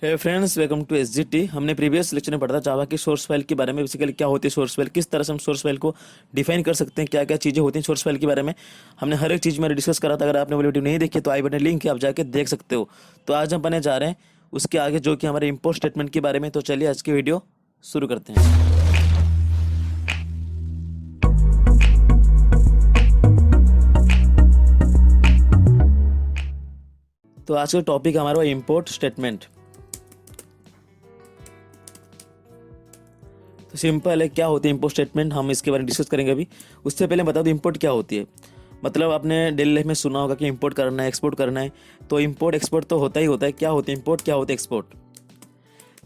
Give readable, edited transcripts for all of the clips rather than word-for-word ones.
Hey friends, welcome to SGT. हमने previous lecture में पढ़ा था जावा की सोर्स फाइल के बारे में। बेसिकली क्या होती है सोर्स फाइल, किस तरह से हम सोर्स फाइल को डिफाइन कर सकते हैं, क्या क्या चीज़ें होती हैं सोर्स फाइल के बारे में हमने हर एक चीज़ में डिस्कस करा था। अगर आपने वो वीडियो नहीं देखी तो आई बटन लिंक है, आप जाके देख सकते हो। तो आज हम पढ़ने जा रहे हैं उसके आगे जो कि हमारे इंपोर्ट स्टेटमेंट के बारे में। तो चलिए आज की वीडियो शुरू करते हैं। तो आज का टॉपिक हमारा इंपोर्ट स्टेटमेंट। तो सिंपल है, क्या होती है इंपोर्ट स्टेटमेंट, हम इसके बारे में डिस्कस करेंगे अभी। उससे पहले बता दो इंपोर्ट क्या होती है। मतलब आपने डेली लाइफ में सुना होगा कि इंपोर्ट करना है, एक्सपोर्ट करना है। तो इंपोर्ट एक्सपोर्ट तो होता ही होता है। क्या होता है इंपोर्ट, क्या होता है एक्सपोर्ट,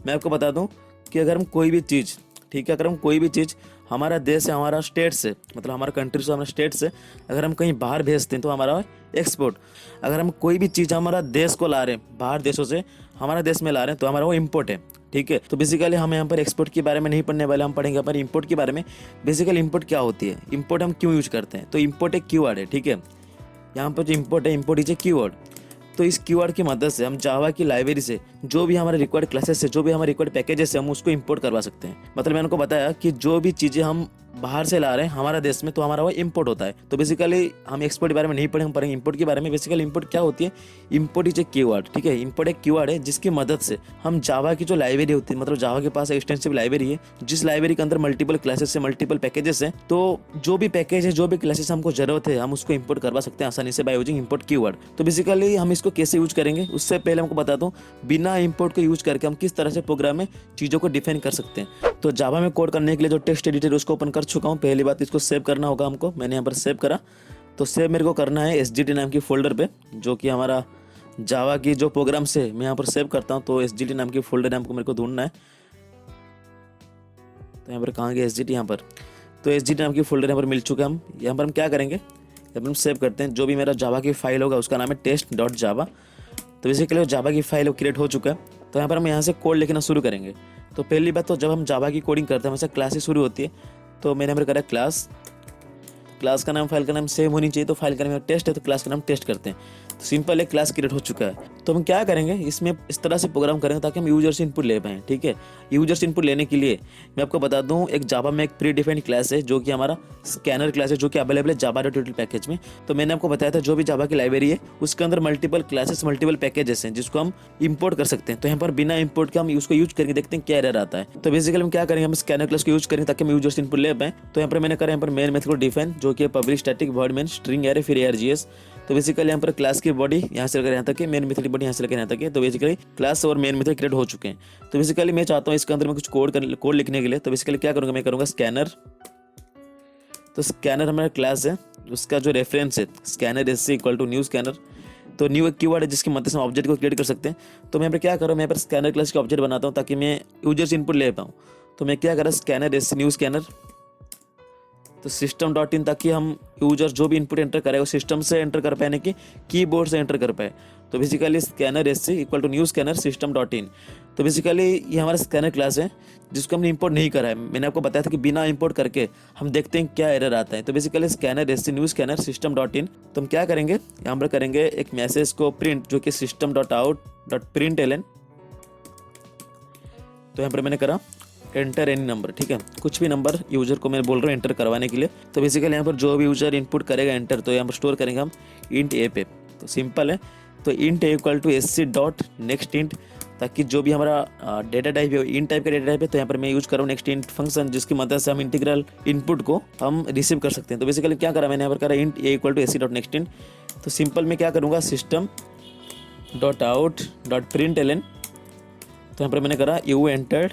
मैं आपको बता दूं कि अगर हम कोई भी चीज़, ठीक है, अगर हम कोई भी चीज़ हमारा देश है, हमारा स्टेट से, मतलब हमारा कंट्री से, हमारा स्टेट से अगर हम कहीं बाहर भेजते हैं तो हमारा एक्सपोर्ट। अगर हम कोई भी चीज़ हमारा देश को ला रहे हैं, बाहर देशों से हमारा देश में ला रहे हैं, तो हमारा वो इम्पोर्ट है। ठीक है, तो बेसिकली हम यहाँ पर एक्सपोर्ट के बारे में नहीं पढ़ने वाले, हम पढ़ेंगे पर इंपोर्ट के बारे में। बेसिकली इंपोर्ट क्या होती है, इंपोर्ट हम क्यों यूज करते हैं। तो इंपोर्ट एक कीवर्ड है, ठीक है। यहाँ पर जो इंपोर्ट है, इंपोर्ट इज ए कीवर्ड। तो इस कीवर्ड की मदद से हम जावा की लाइब्रेरी से जो भी हमारे रिक्वायर्ड क्लासेस है, जो भी हमारे रिक्वायर्ड पैकेजेस है, हम उसको इंपोर्ट करवा सकते हैं। मतलब मैंने उनको बताया कि जो भी चीज़ें हम बाहर से ला रहे हैं हमारा देश में, तो हमारा वो इंपोर्ट होता है। तो बेसिकली हम एक्सपोर्ट के बारे में नहीं पढ़ेंगे, हम पढ़ेंगे इंपोर्ट के बारे में। बेसिकली इंपोर्ट क्या होती है, इंपोर्ट इज ए कीवर्ड, ठीक है। इंपोर्ट एक कीवर्ड है जिसकी मदद से हम जावा की जो लाइब्रेरी होती है, मतलब जावा के पास एक्सटेंसिव लाइब्रेरी है, जिस लाइब्रेरी के अंदर मल्टीपल क्लासेस है, मल्टीपल पैकेजेस है। तो जो भी पैकेज है, जो भी क्लासेस हमको जरूरत है, हम उसको इंपोर्ट करवा सकते हैं आसानी से बाय यूजिंग इंपोर्ट कीवर्ड। तो बेसिकली हम इसको कैसे यूज करेंगे, उससे पहले हमको बता दूं बिना इंपोर्ट को यूज करके हम किस तरह से प्रोग्राम में चीज़ों को डिफाइन कर सकते हैं। तो जावा में कोड करने के लिए जो टेक्स्ट एडिटर उसको ओपन कर चुका हूँ। पहली बात, इसको सेव करना होगा हमको। मैंने यहाँ पर सेव करा। तो सेव मेरे को करना है एसजीटी नाम की फोल्डर पे, जो कि हमारा जावा की जो प्रोग्राम से मैं यहाँ पर सेव करता हूँ। तो एसजीटी नाम की फोल्डर नाम को मेरे को ढूंढना है। तो यहाँ पर कहाँ गया एसजीटी, यहाँ पर। तो एसजीटी नाम की फोल्डर यहाँ पर मिल चुका है। हम यहाँ पर हम क्या करेंगे, जब हम सेव करते हैं, जो भी मेरा जावा की फाइल होगा उसका नाम है test.java। तो बेसिकली जावा की फाइल वो क्रिएट हो चुका है। तो यहाँ पर हम यहाँ से कोड लिखना शुरू करेंगे। तो पहली बात, तो जब हम जावा की कोडिंग करते हैं हमेशा क्लास से शुरू होती है। तो मैंने यहाँ पर करा क्लास, क्लास का नाम, फाइल का नाम सेम होनी चाहिए। तो फाइल का नाम टेस्ट है तो क्लास का नाम टेस्ट करते हैं। तो सिंपल है, क्लास क्रिएट हो चुका है। तो हम क्या करेंगे, इसमें इस तरह से प्रोग्राम करेंगे ताकि हम यूजर से इनपुट ले पाएँ, ठीक है। यूजर से इनपुट लेने के लिए मैं आपको बता दूं, एक जावा में एक प्री डिफाइंड क्लास है जो कि हमारा स्कैनर क्लास है, जो कि अवेलेबल है जावा डॉट यूटिल पैकेज में। तो मैंने आपको बताया था जो भी जावा की लाइब्रेरी है उसके अंदर मल्टीपल क्लासेस, मल्टीपल पैकेजेस हैं जिसको हम इंपोर्ट कर सकते हैं। तो यहाँ पर बिना इंपोर्ट के हम उसको यूज करके देखते हैं क्या एरर आता है। तो बेसिकली हम क्या करेंगे, हम स्कैनर क्लास को यूज करेंगे ताकि हम यूजर से इनपुट ले पाएँ। तो यहाँ पर मैंने करा यहाँ पर मेन मेथड को डिफाइन, जो कि public static word main string array फिर args। तो बेसिकली यहाँ पर क्लास की बॉडी यहाँ से लेकर यहाँ तक है, मेन मेथड की बॉडी यहाँ से लेकर यहाँ तक है। तो बेसिकली क्लास और मेन मेथड क्रिएट हो चुके हैं। तो बेसिकली मैं चाहता हूँ इसके अंदर में कुछ कोड लिखने के लिए। तो बेसिकली क्या करूँगा, मैं करूँगा स्कैनर। तो स्कैनर हमारा क्लास है, उसका जो रेफरेंस है scanner S equal to new scanner. तो न्यू एक कीवर्ड है जिसकी मदद से हम ऑब्जेक्ट को क्रिएट कर सकते हैं। तो मैं यहाँ पर क्या करूँ, मैं यहाँ पर स्कैनर क्लास के ऑब्जेक्ट बनाता हूँ ताकि मैं यूजर से इनपुट ले पाऊँ। तो मैं क्या करा, स्कैनर एस न्यू स्कैनर, तो सिस्टम डॉट इन, ताकि हम यूजर जो भी इनपुट एंटर करे वो सिस्टम से एंटर कर पाए, कि कीबोर्ड से एंटर कर पाए। तो basically scanner S equal to new scanner system dot in. तो बेसिकली ये हमारा स्कैनर क्लास है जिसको हमने इंपोर्ट नहीं करा है। मैंने आपको बताया था कि बिना इंपोर्ट करके हम देखते हैं क्या एरर आता है। तो basically scanner S new scanner system dot in. तो हम क्या करेंगे, यहाँ पर करेंगे एक मैसेज को प्रिंट, जो कि system dot out dot println एलन। तो यहाँ पर मैंने करा एंटर एनी नंबर, ठीक है, कुछ भी नंबर यूजर को मैं बोल रहा हूँ एंटर करवाने के लिए। तो बेसिकली यहाँ पर जो भी यूजर इनपुट करेगा एंटर, तो यहाँ पर स्टोर करेंगे हम इंट ए पे। तो सिंपल है, तो int A equal to SC dot next int, ताकि जो भी हमारा डेटा टाइप है इंट टाइप का डेटा टाइप है। तो यहाँ पर मैं यूज कर रहा हूँ नेक्स्ट इंट फंक्शन, जिसकी मदद से हम इंटीग्रल इनपुट को हम रिसीव कर सकते हैं। तो बेसिकली क्या करा मैंने यहाँ पर करा int A equal to SC dot next int. तो सिंपल मैं क्या करूँगा, system dot out dot println एलन। तो यहाँ पर मैंने करा यू एंटर्ड,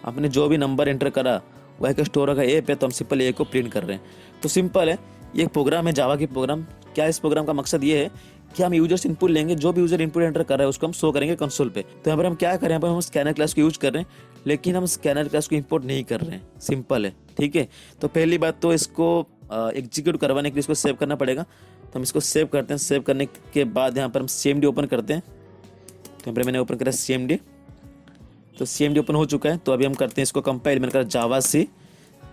आपने जो भी नंबर एंटर करा वह का स्टोर होगा ए पे। तो हम सिंपल ए को प्रिंट कर रहे हैं। तो सिंपल है, ये प्रोग्राम है जावा की प्रोग्राम। क्या इस प्रोग्राम का मकसद ये है कि हम यूजर से इनपुट लेंगे, जो भी यूजर इनपुट एंटर कर रहा है उसको हम शो करेंगे कंसोल पे। तो यहाँ पर हम क्या करें, यहाँ पर हम स्कैनर क्लास को यूज कर रहे हैं, लेकिन हम स्कैनर क्लास को इंपोर्ट नहीं कर रहे हैं। सिंपल है, ठीक है। तो पहली बात, तो इसको एग्जीक्यूट करवाने के लिए इसको सेव करना पड़ेगा। तो हम इसको सेव करते हैं। सेव करने के बाद यहाँ पर हम CMD ओपन करते हैं। तो यहाँ पर मैंने ओपन करा CMD। तो CMD ओपन हो चुका है। तो अभी हम करते हैं इसको कंपाइल। मैंने कहा जावा सी,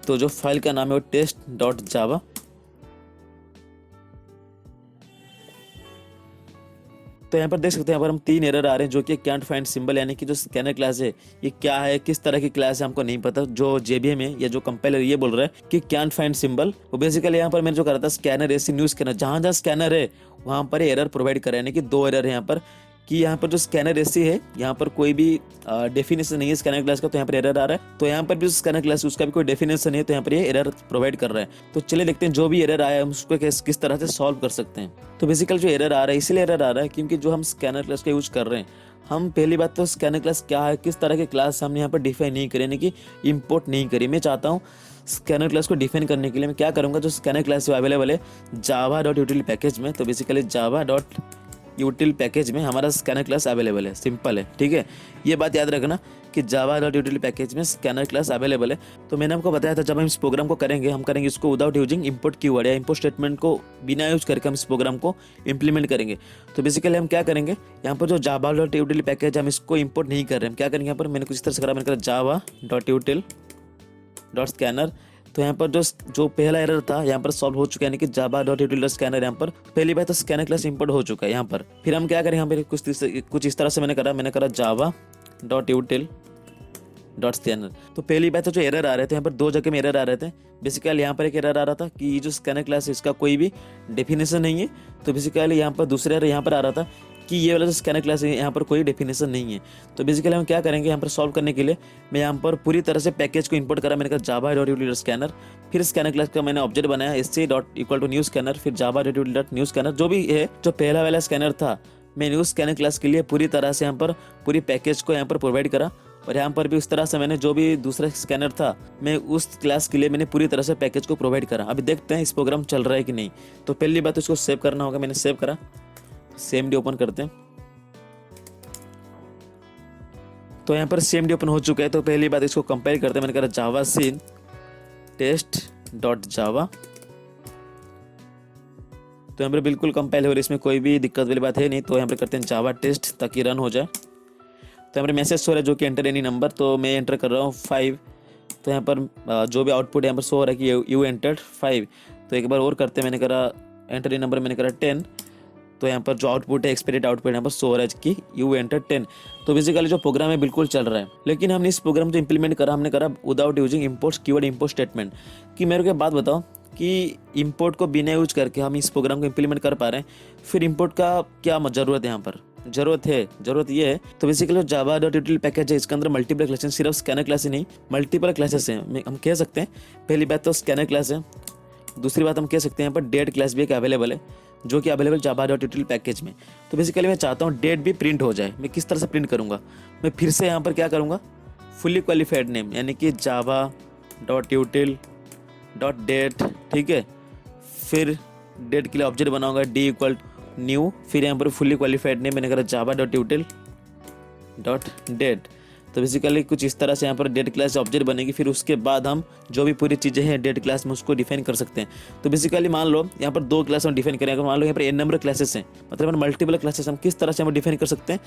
तो जो फाइल का नाम है वो test.java। तो यहाँ पर देख सकते हैं, यहाँ पर हम 3 एरर आ रहे हैं, जो कि कैंट फाइंड सिंबल, यानी कि जो स्कैनर क्लास है ये क्या है, किस तरह की क्लास है हमको नहीं पता। जो JVM है या जो कंपाइलर ये बोल रहा है कि कैंट फाइंड सिंबल, वो बेसिकली यहाँ पर मैंने जो करा था स्कैनर ऐसी न्यू स्कैनर, जहाँ जहाँ स्कैनर है वहाँ पर एरर प्रोवाइड करा, यानी कि 2 एरर है यहाँ पर, कि यहाँ पर जो स्कैनर ऐसी है यहाँ पर कोई भी डेफिनेशन नहीं है स्कैनर क्लास का, तो यहाँ पर एरर आ रहा है। तो यहाँ पर भी स्कैनर क्लास उसका भी कोई डेफिनेशन है, तो यहाँ पर ये एरर प्रोवाइड कर रहा है। तो चलिए देखते हैं जो भी एरर आया है हम उसको किस तरह से सॉल्व कर सकते हैं। तो बेसिकली जो एरर आ रहा है, इसलिए एरर आ रहा है क्योंकि जो हम स्कैनर क्लास का यूज कर रहे हैं, हम पहली बात तो स्कैनर क्लास क्या है, किस तरह की क्लास हमने यहाँ पर डिफाइन नहीं करी, यानी कि इंपोर्ट नहीं करी। मैं चाहता हूँ स्कैनर क्लास को डिफाइन करने के लिए मैं क्या करूँगा, जो स्कैनर क्लास अवेलेबल है java.util पैकेज में, तो बेसिकली java.util पैकेज में हमारा स्कैनर क्लास अवेलेबल है। सिंपल है, ठीक है, ये बात याद रखना कि java.util पैकेज में स्कैनर क्लास अवेलेबल है। तो मैंने आपको बताया था जब हम इस प्रोग्राम को करेंगे, हम करेंगे इसको विदाउट यूजिंग इंपोर्ट कीवर्ड या इंपोर्ट स्टेटमेंट को बिना यूज करके हम इस प्रोग्राम को इंप्लीमेंट करेंगे। तो बेसिकली हम क्या करेंगे, यहाँ पर जो java.util पैकेज हम इसको इंपोर्ट नहीं कर रहे हैं, क्या करेंगे यहाँ पर मैंने कुछ इस तरह से करा, मैंने कहा java.util.scanner। तो यहाँ पर जो पहला एरर था यहाँ पर सॉल्व हो चुका है, यानी कि java.util.scanner यहाँ पर पहली बार तो स्कैनर क्लास इंपोर्ट हो चुका है यहाँ पर। फिर हम क्या करें, यहाँ पर कुछ इस तरह से मैंने करा java.util.scanner। तो पहली बात तो जो एरर आ रहे थे यहाँ पर 2 जगह में एरर आ रहे थे। बेसिकली यहाँ पर एक एरर आ रहा था कि ये जो स्कैनर क्लास है इसका कोई भी डेफिनेशन नहीं है। तो बेसिकली यहाँ पर दूसरा एरर यहाँ पर आ रहा था कि ये वाला जो स्कैनर क्लास है यहाँ पर कोई डेफिनेशन नहीं है। तो बेसिकली हम क्या करेंगे, यहाँ पर सॉल्व करने के लिए मैं यहाँ पर पूरी तरह से पैकेज को इंपोर्ट करा, मैंने कहा java.util.scanner, फिर स्कैनर क्लास का मैंने ऑब्जेक्ट बनाया sc.equal to new scanner, फिर java.util.new scanner। जो भी है जो पहला वाला स्कैनर था मैं न्यू स्कैनर क्लास के लिए पूरी तरह से यहाँ पर पूरी पैकेज को यहाँ पर प्रोवाइड करा, और यहाँ पर भी उस तरह से मैंने जो भी दूसरा स्कैनर था मैं उस क्लास के लिए मैंने पूरी तरह से पैकेज को प्रोवाइड करा। अभी देखते हैं इस प्रोग्राम चल रहा है कि नहीं। तो पहली बात इसको सेव करना होगा, मैंने सेव करा, CMD ओपन करते हैं। तो यहाँ पर CMD ओपन हो चुका है। तो पहली बात इसको कंपाइल करते हैं, मैंने कहा java test.java। तो यहाँ पर बिल्कुल कंपाइल हो रही है, इसमें कोई भी दिक्कत वाली बात है नहीं। तो यहाँ पर करते हैं java test ताकि रन हो जाए। तो यहाँ पर मैसेज हो रहा है जो कि एंटर एनी नंबर, तो मैं एंटर कर रहा हूँ 5। तो यहाँ पर जो भी आउटपुट यहाँ पर शो हो रहा है कि यू एंटर्ड 5। तो एक बार और करते हैं, मैंने करा एंटर एनी नंबर, मैंने करा 10। तो यहाँ पर जो आउटपुट है एक्सपेक्टेड आउटपुट यहाँ पर शो हो रहा है कि यू एंटर 10। तो बेसिकली जो प्रोग्राम है बिल्कुल चल रहा है, लेकिन हमने इस प्रोग्राम को इंप्लीमेंट करा, हमने करा without using import keyword import statement. कि मेरे को एक बात बताओ कि इंपोर्ट को बिना यूज करके हम इस प्रोग्राम को इंप्लीमेंट कर पा रहे हैं, फिर इंपोर्ट का क्या जरूरत है, यहाँ पर जरूरत ये है। तो बेसिकली java.util पैकेज है, इसके अंदर मल्टीपल क्लासेस, सिर्फ स्कैनर क्लास ही नहीं मल्टीपल क्लासेस हैं। हम कह सकते हैं पहली बात तो स्कैनर क्लास है, दूसरी बात हम कह सकते हैं यहाँ पर डेट क्लास भी एक अवेलेबल है जो कि अवेलेबल java.util पैकेज में। तो बेसिकली मैं चाहता हूँ डेट भी प्रिंट हो जाए। मैं किस तरह से प्रिंट करूँगा, मैं फिर से यहाँ पर क्या करूँगा, फुली क्वालिफाइड नेम यानी कि java.util.date, ठीक है। फिर डेट के लिए ऑब्जेक्ट बनाऊंगा d=new, फिर यहाँ पर फुली क्वालिफाइड नेम मैंने करा java.util.date। तो बेसिकली कुछ इस तरह से यहाँ पर डेट क्लास ऑब्जेक्ट बनेगी, फिर उसके बाद हम जो भी पूरी चीज़ें हैं डेट क्लास में उसको डिफाइन कर सकते हैं। तो बेसिकली मान लो यहाँ पर 2 क्लास हम डिफाइन करेंगे, मान लो यहाँ पर n नंबर क्लासेस हैं, मतलब मल्टीपल क्लासेस, हम किस तरह से हम डिफाइन कर सकते हैं।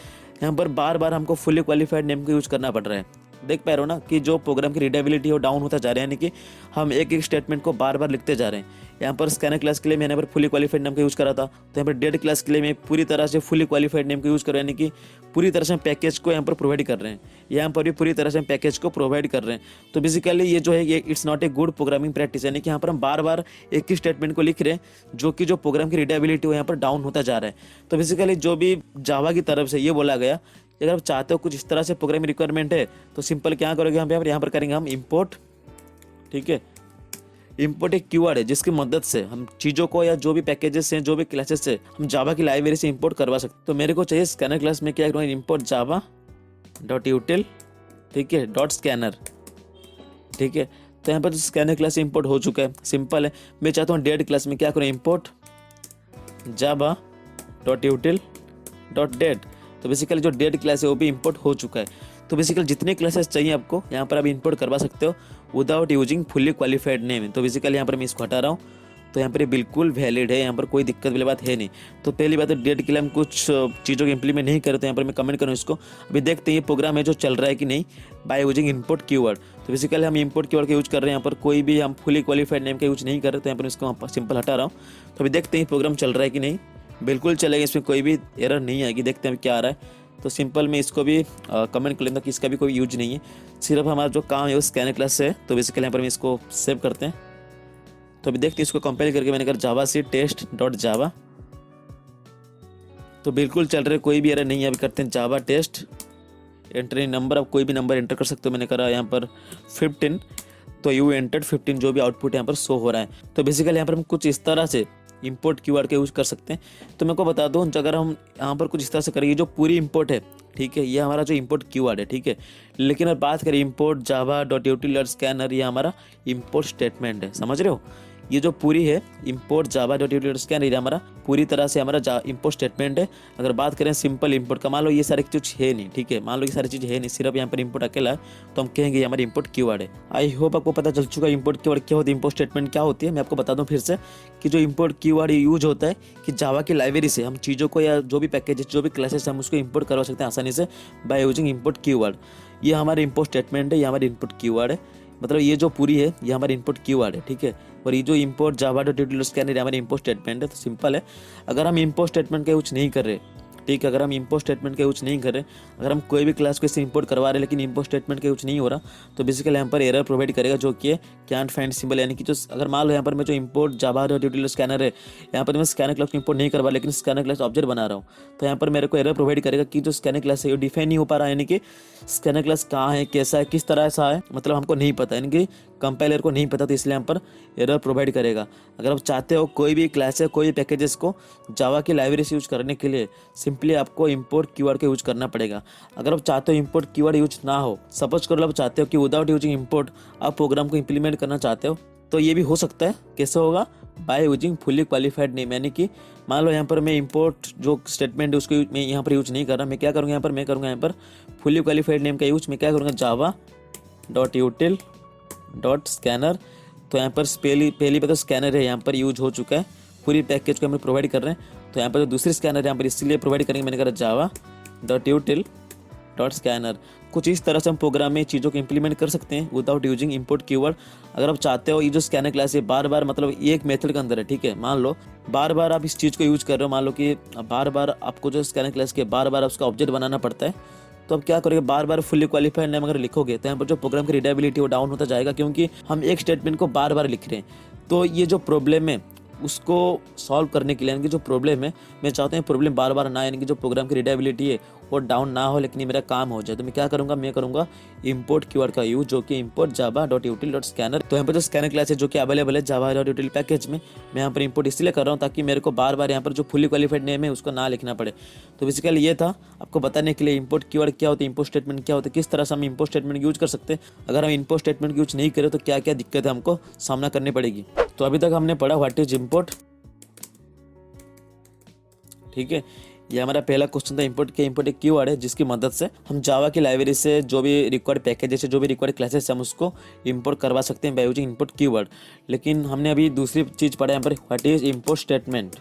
यहाँ पर बार बार हमको फुली क्वालिफाइड नेम को यूज करना पड़ रहा है। देख पा रहे हो ना कि जो प्रोग्राम की रीडेबिलिटी है डाउन होता जा रहा है, यानी कि हम एक स्टेटमेंट को बार बार लिखते जा रहे हैं। यहाँ पर स्कैनर क्लास के लिए मैंने पर फुली क्वालिफाइड नेम का यूज़ करा था, तो यहाँ पर डेट क्लास के लिए मैं पूरी तरह से फुली क्वालिफाइड नेम का यूज़ कर रहा हूँ, यानी कि पूरी तरह से पैकेज को यहाँ पर प्रोवाइड कर रहे हैं। यहाँ पर भी पूरी तरह से पैकेज को प्रोवाइड कर रहे हैं। तो बेसिकली ये जो है ये it's not a good programming practice, यानी कि यहाँ पर हम बार बार एक ही स्टेटमेंट को लिख रहे हैं जो कि जो प्रोग्राम की रीडेबिलिटी हो यहाँ पर डाउन होता जा रहा है। तो बेसिकली जो भी जावा की तरफ से ये बोला गया, अगर आप चाहते हो कुछ इस तरह से प्रोग्रामिंग रिक्वायरमेंट है तो सिंपल क्या करोगे, यहाँ पर करेंगे हम इंपोर्ट, ठीक है। इंपोर्ट एक कीवर्ड है जिसकी मदद से हम चीज़ों को या जो भी पैकेजेस हैं जो भी क्लासेस है हम जावा की लाइब्रेरी से इंपोर्ट करवा सकते। तो मेरे को चाहिए स्कैनर क्लास में क्या करूँगा, इंपोर्ट java.util, ठीक है, .scanner, ठीक है। तो यहाँ पर तो स्कैनर क्लास इंपोर्ट हो चुका है, सिंपल है। मैं चाहता हूँ डेट क्लास में क्या करूँ, इंपोर्ट java.util.date। तो बेसिकली जो डेट क्लास है वो भी इंपोर्ट हो चुका है। तो बेसिकली जितने क्लासेस चाहिए आपको यहाँ पर आप इंपोर्ट करवा सकते हो without using fully qualified name. तो बेसिकली यहाँ पर मैं इसको हटा रहा हूँ, तो यहाँ पर ये बिल्कुल वैलिड है, यहाँ पर कोई दिक्कत वाली बात है नहीं। तो पहली बात है डेट के लिए हम कुछ चीज़ों को इंप्लीमेंट नहीं करते, यहाँ पर मैं कमेंट करूँ इसको। अभी देखते हैं ये प्रोग्राम है जो चल रहा है कि नहीं बाय यूजिंग इंपोर्ट कीवर्ड। तो बेसिकली हम इंपोर्ट कीवर्ड का यूज कर रहे हैं, यहाँ पर कोई भी हम फुली क्वालिफाइड नेम का यूज नहीं कर रहे, तो यहाँ पर इसको सिंपल हटा रहा हूँ। तो अभी देखते हैं प्रोग्राम चल रहा है कि नहीं। बिल्कुल चलेगा, इसमें कोई भी एरर नहीं आएगी। देखते हैं क्या आ रहा है। तो सिंपल मैं इसको भी कमेंट कर लेता कि इसका भी कोई यूज नहीं है, सिर्फ हमारा जो काम है वो स्कैनर क्लास से है। तो बेसिकली यहाँ पर हम इसको सेव करते हैं। तो अभी देखते हैं इसको कंपेयर करके, मैंने कहा जावा सी टेस्ट डॉट जावा, तो बिल्कुल चल रहे, कोई भी एरर नहीं है। अभी करते हैं जावा टेस्ट एंटर नंबर, आप कोई भी नंबर एंटर कर सकते हो। मैंने करा यहाँ पर 15, तो यू एंटर्ड 15 जो भी आउटपुट यहाँ पर शो हो रहा है। तो बेसिकली यहाँ पर हम कुछ इस तरह से इंपोर्ट कीवर्ड का यूज कर सकते हैं। तो मैं को बता दूं, अगर हम यहाँ पर कुछ इस तरह से करेंगे, जो पूरी इंपोर्ट है, ठीक है, ये हमारा जो इंपोर्ट कीवर्ड है, ठीक है। लेकिन अगर बात करें import Java dot util dot scanner, ये हमारा इंपोर्ट स्टेटमेंट है, समझ रहे हो। ये जो पूरी है import Java dot util dot scanner, ये हमारा पूरी तरह से हमारा इंपोर्ट स्टेटमेंट है। अगर बात करें सिंपल इंपोर्ट का, मान लो ये सारी चीज़ है नहीं, ठीक है, मान लो ये सारी चीज़ है नहीं, सिर्फ यहाँ पर इंपोर्ट अकेला है, तो हम कहेंगे ये हमारा इंपोर्ट कीवर्ड है। आई होप आपको पता चल चुका है इंपोर्ट कीवर्ड क्या होती है, इंपोर्ट स्टेटमेंट क्या होती है। मैं आपको बता दूं फिर से कि जो इंपोर्ट कीवर्ड यूज होता है कि जावा की लाइब्रेरी से हम चीज़ों को या जो भी पैकेज जो भी क्लासेस हम उसको इंपोर्ट करवा सकते हैं आसानी से बाय यूजिंग इंपोर्ट कीवर्ड। ये हमारा इंपोर्ट स्टेटमेंट है, ये हमारा इनपुट कीवर्ड है, मतलब ये जो पूरी है ये हमारा इनपुट कीवर्ड है, ठीक है। और ये जो import Java dot util dot scanner हमारा इंपोर्ट स्टेटमेंट है। तो सिंपल है, अगर हम इंपोर्ट स्टेटमेंट का यूज नहीं कर रहे, ठीक है, अगर हम इंपोर्ट स्टेटमेंट का यूज नहीं कर रहे, अगर हम कोई भी क्लास को इससे इंपोर्ट करवा रहे लेकिन इंपोर्ट स्टेटमेंट का यूज नहीं हो रहा, तो बेसिकली यहाँ पर एरर प्रोवाइड करेगा, जो कि कैंट फाइंड सिंबल, यानी कि जो अगर मान लो यहाँ पर मैं जो इंपोर्ट जावा डॉट यूटिल स्कैनर है, यहाँ पर मैं स्कैनर क्लास को इंपोर्ट नहीं करवा लेकिन स्कैनर क्लास ऑब्जेक्ट बना रहा हूँ, तो यहाँ पर मेरे को एरर प्रोवाइड करेगा कि जो स्कैनर क्लास है वो डिफाइन नहीं हो पा रहा है, यानी कि स्कैनर क्लास कहाँ है, कैसा है, किस तरह सा है, मतलब हमको नहीं पता, यानी कि कंपाइलर को नहीं पता, तो इसलिए यहाँ पर एरर प्रोवाइड करेगा। अगर आप चाहते हो कोई भी क्लास है, कोई भी पैकेजेस को जावा की लाइब्रेरी से यूज करने के लिए, सिंपली आपको इंपोर्ट कीवर्ड का यूज करना पड़ेगा। अगर आप चाहते हो इंपोर्ट कीवर्ड यूज ना हो, सपोज करो आप चाहते हो कि विदाउट यूजिंग इंपोर्ट आप प्रोग्राम को इंप्लीमेंट करना चाहते हो, तो ये भी हो सकता है। कैसे होगा? By using fully qualified name, यानी कि मान लो यहाँ पर मैं इंपोर्ट जो स्टेटमेंट है उसको मैं यहाँ पर यूज नहीं कर रहा, मैं क्या करूँगा यहाँ पर, मैं करूँगा यहाँ पर फुली क्वालिफाइड नेम का यूज। मैं क्या करूँगा, जावा डॉट यूटिल डॉट स्कैनर। तो यहाँ पर पहली बात तो स्कैनर है यहाँ पर यूज हो चुका है, पूरी पैकेज को हम प्रोवाइड कर रहे हैं। तो यहाँ पर जो दूसरी स्कैनर है यहाँ पर इसलिए प्रोवाइड करेंगे, मैंने कहा जावा डॉट यूटिल डॉट स्कैनर। कुछ इस तरह से हम प्रोग्राम में चीज़ों को इंप्लीमेंट कर सकते हैं विदाउट यूजिंग इंपोर्ट कीवर्ड। अगर आप चाहते हो ये जो स्कैनर क्लास है बार बार, मतलब ये एक मेथड के अंदर है, ठीक है, मान लो बार बार आप इस चीज़ को यूज कर रहे हो, मान लो कि बार बार आपको जो स्कैनर क्लास के बार बार उसका ऑब्जेक्ट बनाना पड़ता है, तो अब क्या करोगे, बार बार फुली क्वालिफाइड नेम अगर लिखोगे तो यहाँ पर जो प्रोग्राम की रीडेबिलिटी वो डाउन होता जाएगा, क्योंकि हम एक स्टेटमेंट को बार बार लिख रहे हैं। तो ये जो प्रॉब्लम है उसको सॉल्व करने के लिए, यानी कि जो प्रॉब्लम है, मैं चाहता हूँ प्रॉब्लम बार बार ना, यानी कि जो प्रोग्राम की रीडेबिलिटी है वो डाउन ना हो, लेकिन ये मेरा काम हो जाए, तो मैं क्या करूँगा, मैं करूँगा इंपोर्ट कीवर्ड का यूज, जो कि import Java dot util dot scanner. तो यहाँ पर जो स्कैनर क्लास है जो कि अवेलेबल है जावा डॉट यूटिल पैकेज में, मैं यहाँ पर इंपोर्ट इसलिए कर रहा हूँ ताकि मेरे को बार बार यहाँ पर जो फुली क्वालिफाइड नेम है उसको ना लिखना पड़े। तो बेसिकली ये था आपको बताने के लिए इंपोर्ट कीवर्ड क्या होता है, इंपोर्ट स्टेटमेंट क्या होता है, किस तरह से हम इंपोर्ट स्टेटमेंट यूज कर सकते हैं। अगर हम इंपोर्ट स्टेटमेंट यूज नहीं करें तो क्या क्या दिक्कत है हमको सामना करनी पड़ेगी। तो अभी तक हमने पढ़ा व्हाट इज इंपोर्ट, ठीक है। ये हमारा पहला क्वेश्चन था इंपोर्ट के। इंपोर्ट एक कीवर्ड है जिसकी मदद से हम जावा की लाइब्रेरी से जो भी रिक्वायर्ड पैकेजेस है, जो भी रिक्वायर्ड क्लासेस हम उसको इंपोर्ट करवा सकते हैं बाय यूजिंग इंपोर्ट कीवर्ड। लेकिन हमने अभी दूसरी चीज़ पढ़ा यहाँ पर, व्हाट इज इंपोर्ट स्टेटमेंट।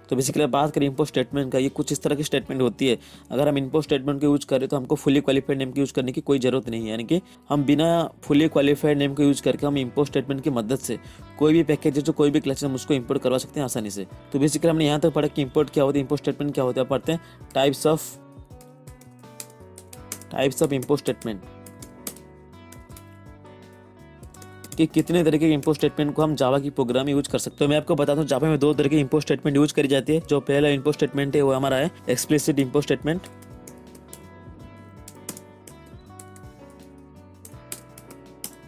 तो बेसिकली बात करें इंपोर्ट स्टेटमेंट का, ये कुछ इस तरह की स्टेटमेंट होती है। अगर हम इंपोर्ट स्टेटमेंट को यूज करें तो हमको फुली क्वालिफाइड नेम की यूज करने की कोई जरूरत नहीं है, यानी कि हम बिना फुली क्वालिफाइड नेम को यूज करके हम इंपोर्ट स्टेटमेंट की मदद से कोई भी पैकेज है, जो कोई भी क्लास हम उसको इंपोर्ट करवा सकते हैं आसानी से। तो बेसिकली हमने यहाँ तक पढ़ा कि इंपोर्ट क्या होता है, इंपोर्ट स्टेटमेंट क्या होता है। पढ़ते हैं टाइप्स ऑफ इंपोर्ट स्टेटमेंट, कि कितने तरह के इंपोर्ट स्टेटमेंट को हम जावा की प्रोग्राम में यूज कर सकते हैं। तो मैं आपको बताता हूँ जावा में दो तरह के इंपोर्ट स्टेटमेंट यूज करी जाती है। जो पहला इंपोर्ट स्टेटमेंट है वो हमारा है एक्सप्लिसिट इंपोर्ट स्टेटमेंट,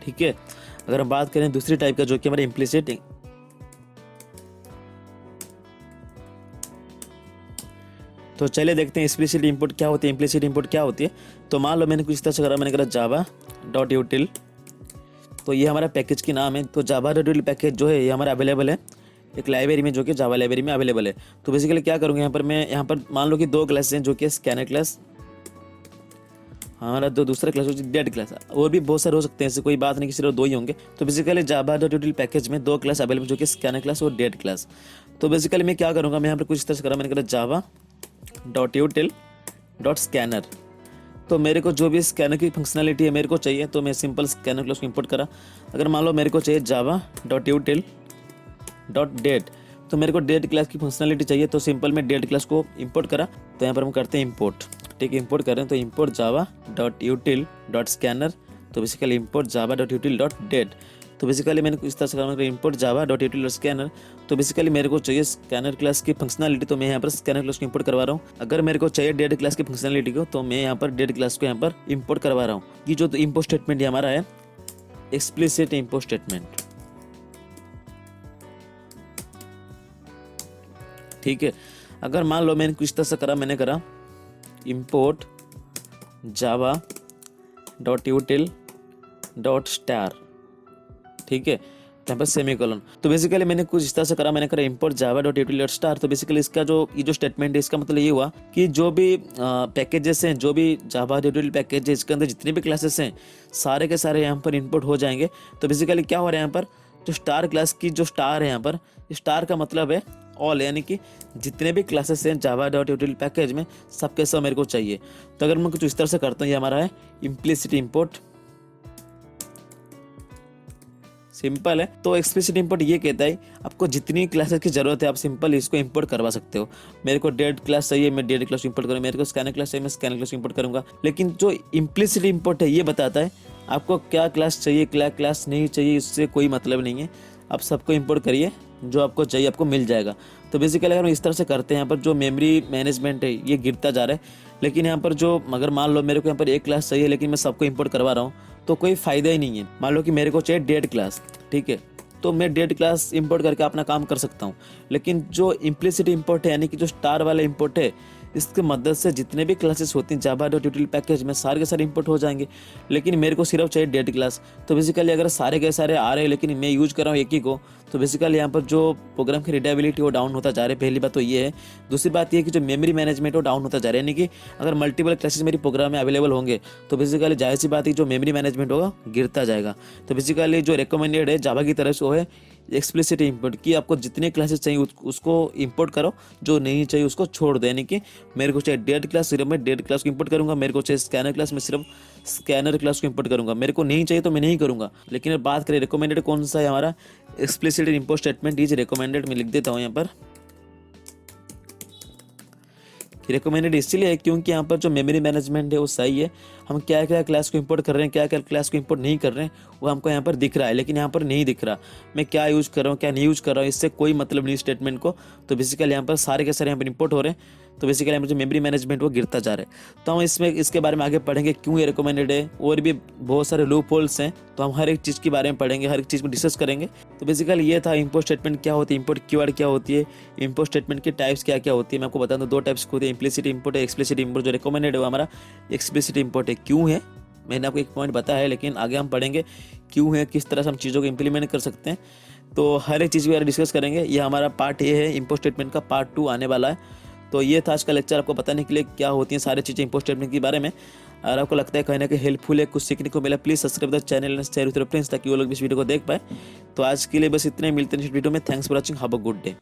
ठीक है। अगर हम बात करें दूसरी टाइप का जो कि हमारा इम्प्लिसिट, तो चलिए देखते हैं एक्सप्लिसिट इंपोर्ट क्या होती है, इम्प्लिसिट इंपोर्ट क्या होती है। तो मान लो मैंने कुछ इस तरह से करा, मैंने करा जावा डॉट यूटिल, तो ये हमारा पैकेज की नाम है। तो जावा डॉट यूटिल पैकेज जो है ये हमारा अवेलेबल है एक लाइब्रेरी में, जो कि जावा लाइब्रेरी में अवेलेबल है। तो बेसिकली क्या करूँगा यहाँ पर, मैं यहाँ पर मान लो कि दो क्लास हैं, जो कि स्कैनर क्लास, हमारा दूसरा क्लास हो डेट क्लास, और भी बहुत सारे हो सकते हैं, ऐसे कोई बात नहीं कि सिर्फ दो ही होंगे। तो बेसिकली जावा डॉट यूटिल पैकेज में दो क्लास अवेलेबल, जो कि स्कैनर क्लास और डेट क्लास। तो बेसिकली मैं क्या करूँगा, मैं यहाँ पर कुछ इस तरह से करा, मैंने करा जावा डॉट यूटिल डॉट स्कैनर। तो मेरे को जो भी स्कैनर की फंक्शनैलिटी है मेरे को चाहिए, तो मैं सिंपल स्कैनर क्लास को इंपोर्ट करा। अगर मान लो मेरे को चाहिए Java dot util dot date. तो मेरे को डेट क्लास की फंक्शनलिटी चाहिए, तो सिंपल में डेट क्लास को इंपोर्ट करा। तो यहाँ पर हम करते हैं इंपोर्ट, ठीक है। इंपोर्ट करें तो import Java dot util dot scanner, तो basically import Java dot util dot date. तो बेसिकली मैंने इस तरह से करना है import Java dot util dot scanner. तो बेसिकली मेरे को चाहिए स्कैनर क्लास की फंक्शनलिटी, तो मैं यहाँ पर स्कैनर क्लास को इंपोर्ट करवा रहा हूँ। अगर मेरे को चाहिए डेट क्लास की फंक्शनलिटी को, तो मैं यहाँ पर डेट क्लास को यहाँ पर इंपोर्ट करवा रहा हूँ। ये जो इंपोर्ट स्टेटमेंट हमारा है एक्सप्लिसिट इंपोर्ट स्टेटमेंट, ठीक है। अगर मान लो मैंने किस तरह से करा, मैंने करा import Java dot util dot star, ठीक है, यहाँ पर सेमीकोलन। तो बेसिकली मैंने कुछ इस तरह से करा, मैंने करा import Java dot util dot star. तो बेसिकली इसका जो ये जो स्टेटमेंट है इसका मतलब ये हुआ कि जो भी पैकेजेस हैं, जो भी जावा यूटिल पैकेज है, इसके अंदर जितने भी क्लासेस हैं सारे के सारे यहाँ पर इनपुट हो जाएंगे। तो बेसिकली क्या हो रहा है यहाँ पर, जो स्टार क्लास की जो स्टार है यहाँ पर, स्टार का मतलब है ऑल, यानी कि जितने भी क्लासेस हैं जावा डॉट यूटिल पैकेज में सबके सब मेरे को चाहिए। तो अगर मैं कुछ इस तरह से करता हूँ, ये हमारा है इम्प्लिसिट इंपोर्ट, सिंपल है। तो एक्सप्लिसिट इंपोर्ट ये कहता है आपको जितनी क्लासेस की जरूरत है आप सिंपल इसको इंपोर्ट करवा सकते हो। मेरे को डेट क्लास चाहिए, मैं डेट क्लास इंपोर्ट करूँगा, मेरे को स्कैनर क्लास चाहिए, मैं स्कैनर क्लास इंपोर्ट करूँगा। लेकिन जो इम्प्लिसिट इंपोर्ट है ये बताता है आपको क्या क्लास चाहिए, क्या क्लास नहीं चाहिए, इससे कोई मतलब नहीं है। आप सबको इंपोर्ट करिए, जो आपको चाहिए आपको मिल जाएगा। तो बेसिकली अगर हम इस तरह से करते हैं, यहाँ पर जो मेमोरी मैनेजमेंट है ये गिरता जा रहा है। लेकिन यहाँ पर जो अगर मान लो मेरे को यहाँ पर एक क्लास चाहिए लेकिन मैं सबको इंपोर्ट करवा रहा हूँ, तो कोई फायदा ही नहीं है। मान लो कि मेरे को चाहिए डेट क्लास, ठीक है, तो मैं डेट क्लास इंपोर्ट करके अपना काम कर सकता हूँ। लेकिन जो इम्प्लिसिट इंपोर्ट है, यानी कि जो स्टार वाला इंपोर्ट है, इसकी मदद से जितने भी क्लासेस होती हैं जावा डॉट यूटिल पैकेज में सारे के सारे इंपोर्ट हो जाएंगे। लेकिन मेरे को सिर्फ चाहिए डेट क्लास। तो बेसिकली अगर सारे के सारे आ रहे हैं लेकिन मैं यूज कर रहा हूँ एक ही को, तो बेसिकली यहाँ पर जो प्रोग्राम की रीडेबिलिटी वो डाउन होता जा रहा है। पहली बात तो ये है। दूसरी बात ये है कि जो मेमोरी मैनेजमेंट वो डाउन होता जा रहा है, यानी कि अगर मल्टीपल क्लासेस मेरी प्रोग्राम में अवेलेबल होंगे तो बेसिकली जाहिर सी बात है जो मेमोरी मैनेजमेंट होगा गिरता जाएगा। तो बेसिकली जो रिकमेंडेड है जावा की तरफ से वो है एक्सप्लिसिट इंपोर्ट, कि आपको जितने क्लासेस चाहिए उसको इंपोर्ट करो, जो नहीं चाहिए उसको छोड़ दो। यानी कि मेरे को चाहिए डेट क्लास, सिर्फ मैं डेट क्लास को इंपोर्ट करूंगा। मेरे को चाहिए स्कैनर क्लास, मैं सिर्फ स्कैनर क्लास को इंपोर्ट करूंगा। मेरे को नहीं चाहिए तो मैं नहीं करूंगा। लेकिन बात करें रिकमेंडेड कौन सा है, हमारा explicit import statement is recommended. मैं लिख देता हूँ यहाँ पर रिकमेंडेड इसलिए है क्योंकि यहाँ पर जो मेमोरी मैनेजमेंट है वो सही है। हम क्या क्या क्लास को इंपोर्ट कर रहे हैं, क्या क्या क्लास को इंपोर्ट नहीं कर रहे हैं, वो हमको यहाँ पर दिख रहा है। लेकिन यहाँ पर नहीं दिख रहा मैं क्या यूज़ कर रहा हूँ क्या नहीं यूज़ कर रहा हूँ, इससे कोई मतलब नहीं स्टेटमेंट को। तो बेसिकली यहाँ पर सारे के सारे यहाँ पर इंपोर्ट हो रहे हैं। तो बेसिकली यहाँ पर जो मेमोरी मैनेजमेंट वो गिरता जा रहा है। तो हम इसके बारे में आगे पढ़ेंगे क्यों ये रिकमेंडेड है, और भी बहुत सारे लूप होल्स हैं। तो हम हर एक चीज़ के बारे में पढ़ेंगे, हर एक चीज़ को डिस्कस करेंगे। तो बेसिकली ये था इंपोर्ट स्टेटमेंट क्या होती है, इंपोर्ट कीवर्ड क्या होती है, इंपोर्ट स्टेटमेंट की टाइप्स क्या क्या होती है। मैं आपको बता दूँ दो टाइप्स होती है, इम्प्लिसिट इंपोर्ट है एक्सप्लिसिट इंपोर्ट। जो रिकमेंडेड है वो हमारा एक्सप्लिसिट इंपोर्ट है। क्यों है मैंने आपको एक पॉइंट बताया है, लेकिन आगे हम पढ़ेंगे क्यों है, किस तरह से हम चीज़ों को इंप्लीमेंट कर सकते हैं। तो हर एक चीज़ के बारे में डिस्कस करेंगे। ये हमारा पार्ट ए है, इंपोर्ट स्टेटमेंट का पार्ट 2 आने वाला है। तो ये था आज का लेक्चर, आपको बताने के लिए क्या होती हैं सारी चीज़ें इंपोर्ट स्टेटमेंट के बारे में। अगर आपको लगता है कहीं ना कहीं हेल्पफुल है, कुछ सीखने को मिला, please subscribe the channel and share with your friends, ताकि वो लोग भी इस वीडियो को देख पाए। तो आज के लिए बस इतने, मिलते हैं इस वीडियो में। Thanks for watching, have a good day.